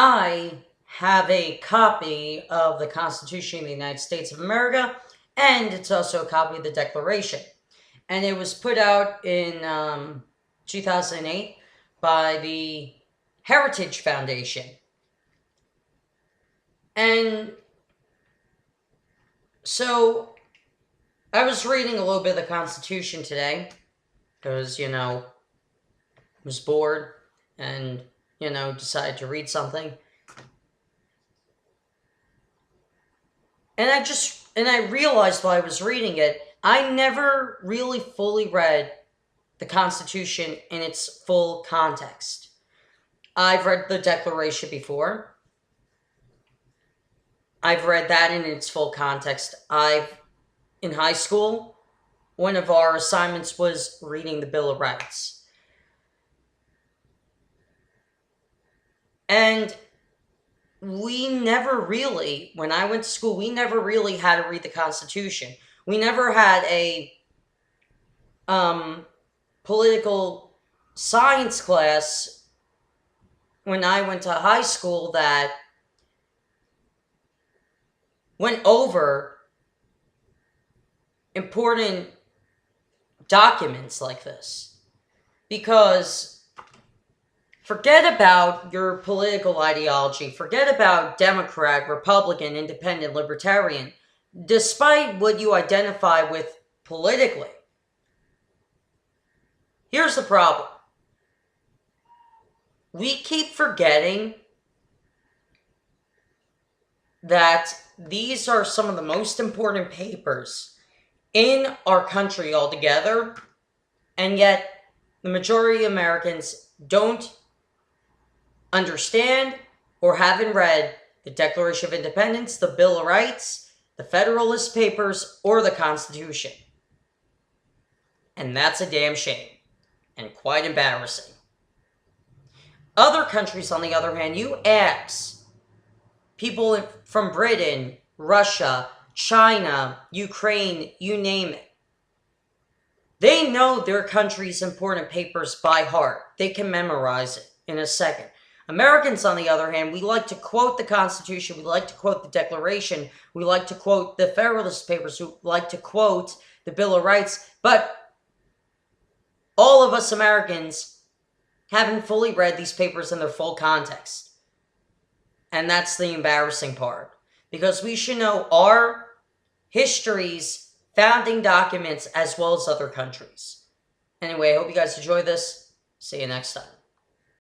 I have a copy of the Constitution of the United States of America, and it's also a copy of the Declaration. And it was put out in 2008 by the Heritage Foundation. And so I was reading a little bit of the Constitution today because, I was bored and, decided to read something. And I realized while I was reading it, I never really fully read the Constitution in its full context. I've read the Declaration before. I've read that in its full context. In high school, one of our assignments was reading the Bill of Rights. And when I went to school, we never really had to read the Constitution. We never had a political science class when I went to high school that went over important documents like this. Because forget about your political ideology, forget about Democrat, Republican, Independent, Libertarian, despite what you identify with politically. Here's the problem. We keep forgetting that these are some of the most important papers in our country altogether, and yet the majority of Americans don't understand or haven't read the Declaration of Independence, the Bill of Rights, the Federalist Papers, or the Constitution. And that's a damn shame, and quite embarrassing. Other countries, on the other hand, you ask people from Britain, Russia, China, Ukraine, you name it. They know their country's important papers by heart. They can memorize it in a second. Americans, on the other hand, we like to quote the Constitution, we like to quote the Declaration, we like to quote the Federalist Papers, we like to quote the Bill of Rights, but all of us Americans haven't fully read these papers in their full context. And that's the embarrassing part. Because we should know our history's founding documents as well as other countries. Anyway, I hope you guys enjoy this. See you next time.